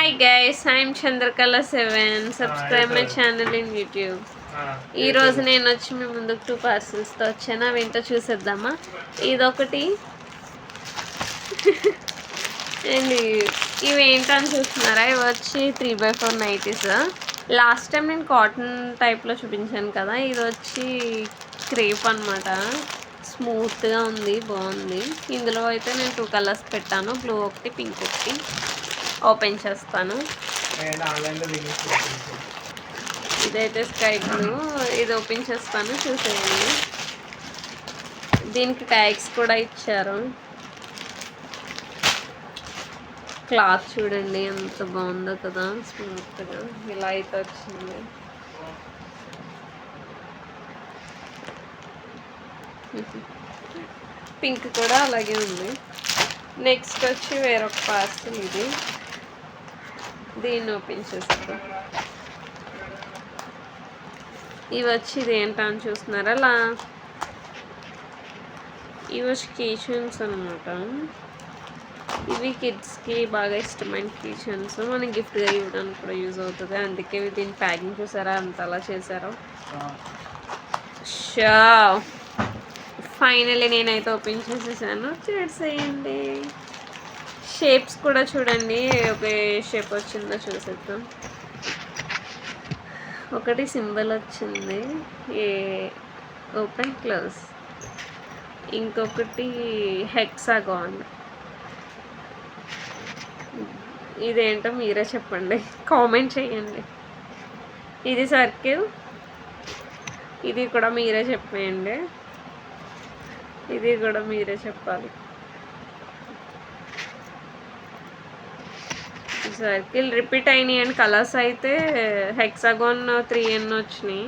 Hi guys, I'm Chandrakala7. Subscribe my channel in YouTube. ఈ రోజు నేను వచ్చి మీ ముందుకు 2 పార్సల్స్తో వచ్చాను. అవి ఏంటో చూసేద్దామా. ఇదొకటి అండ్ ఇవి ఏంటని చూస్తున్నారా, ఇవి వచ్చి 3x4 నైటీస్. లాస్ట్ టైం నేను కాటన్ టైప్లో చూపించాను కదా, ఇది వచ్చి క్రేప్ అనమాట. స్మూత్గా ఉంది, బాగుంది. ఇందులో అయితే నేను 2 కలర్స్ పెట్టాను, బ్లూ ఒకటి, పింక్ ఒకటి. ఓపెన్ చేస్తాను. ఇదైతే స్కై బ్లూ. ఇది ఓపెన్ చేస్తాను, చూసేయండి. దీనికి ట్యాగ్స్ కూడా ఇచ్చారు. క్లాత్ చూడండి ఎంత బాగుందో కదా, స్మూత్గా ఇలా అయితే వచ్చింది. పింక్ కూడా అలాగే ఉంది. నెక్స్ట్ వచ్చి వేరొక పార్సల్. ఇది దీన్ని ఓపెన్ చేస్తాం. ఇవి వచ్చి ఇది ఏంటని చూస్తున్నారా, అలా ఇవి వచ్చి కీచన్స్ అనమాట. ఇవి కిడ్స్కి బాగా ఇష్టమైన కీచన్స్, మనకి గిఫ్ట్గా ఇవ్వడానికి కూడా యూజ్ అవుతుంది. అందుకే దీని ప్యాకింగ్ చూసారా అంత అలా చేశారు. షా ఫైనల్లీ నేనైతే ఓపెన్ చేసేసాను, చూసేయండి. షేప్స్ కూడా చూడండి, ఒక షేప్ వచ్చిందో చూసేద్దాం. ఒకటి సింబల్ వచ్చింది, ఏ ఓపెన్ క్లోజ్. ఇంకొకటి హెక్సాగాన్. ఇదేంటో మీరే చెప్పండి, కామెంట్ చేయండి. ఇది సర్కిల్, ఇది కూడా మీరే చెప్పేయండి. ఇది కూడా మీరే చెప్పాలి. సర్కిల్ రిపీట్ అయినాయి అండ్ కలర్స్ అయితే హెక్సాగాన్ 3N వచ్చినాయి.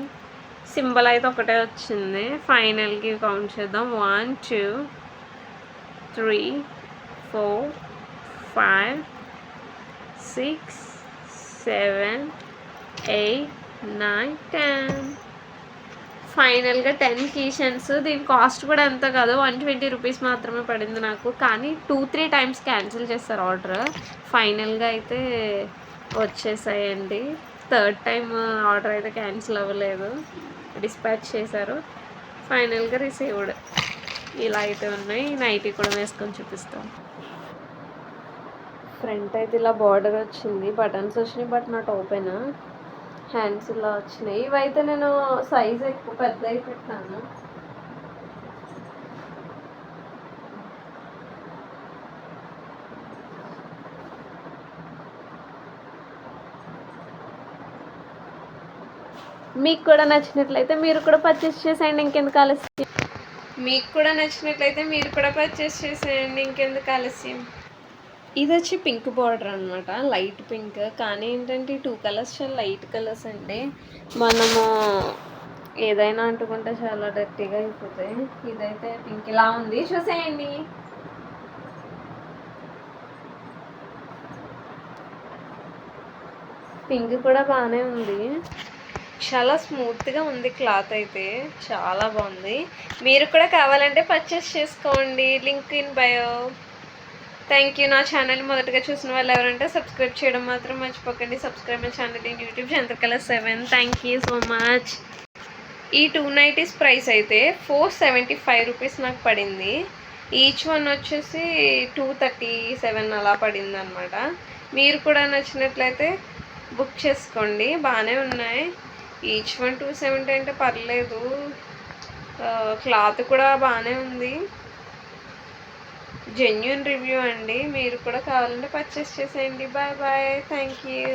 సింబల్ అయితే ఒకటే వచ్చింది. ఫైనల్కి కౌంట్ చేద్దాం. 1 2 3 4 5 6 7 8 9 10. ఫైనల్గా 10 కీషన్స్. దీని కాస్ట్ కూడా ఎంత కాదు, 120 రూపీస్ మాత్రమే పడింది నాకు. కానీ 2-3 టైమ్స్ క్యాన్సిల్ చేస్తారు ఆర్డర్. ఫైనల్గా అయితే వచ్చేసాయండి. 3rd టైం ఆర్డర్ అయితే క్యాన్సిల్ అవ్వలేదు, డిస్పాచ్ చేశారు. ఫైనల్గా రిసీవ్డ్. ఇలా అయితే ఉన్నాయి. నైటీ కూడా వేసుకొని చూపిస్తాం. ఫ్రంట్ అయితే ఇలా బార్డర్ వచ్చింది, బటన్స్ వచ్చినాయి, బట్ నాట్ ఓపెన్. హ్యాండ్స్ ఇలా వచ్చినాయి. ఇవైతే నేను సైజ్ ఎక్కువ పెద్దవి పెట్టాను. మీకు కూడా నచ్చినట్లయితే మీరు కూడా పర్చేస్ చేసేయండి, ఇంకెందుకు ఆలస్యం. మీకు కూడా నచ్చినట్లయితే మీరు కూడా పర్చేస్ చేసేయండి, ఇంకెందుకు ఆలస్యం. ఇది వచ్చి పింక్ బార్డర్ అనమాట, లైట్ పింక్. కానీ ఏంటంటే 2 కలర్స్ చాలా లైట్ కలర్స్ అండి. మనము ఏదైనా అంటుకుంటే చాలా డర్టీగా అయిపోతాయి. ఇదైతే పింక్ ఇలా ఉంది, చూసేయండి. పింక్ కూడా బాగానే ఉంది, చాలా స్మూత్గా ఉంది. క్లాత్ అయితే చాలా బాగుంది. మీరు కూడా కావాలంటే పర్చేస్ చేసుకోండి, link in bio. Thank you. నా ఛానల్ మొదటగా చూసిన వాళ్ళు ఎవరంటే సబ్స్క్రైబ్ చేయడం మాత్రం మర్చిపోకండి. Subscribe my channel in YouTube Chandrakala7. Thank you so much. ఈ 2 నైటీస్ ప్రైస్ అయితే 475 రూపీస్ నాకు పడింది. ఈచ్ వన్ వచ్చేసి 237 అలా పడింది అనమాట. మీరు కూడా నచ్చినట్లయితే బుక్ చేసుకోండి, బాగానే ఉన్నాయి. ఈచ్ వన్ 270 అంటే పర్లేదు. క్లాత్ కూడా బాగానే ఉంది, జెన్యూన్ రివ్యూ అండి. మీరు కూడా కావాలంటే పర్చేస్ చేసేయండి. Bye bye, thank you.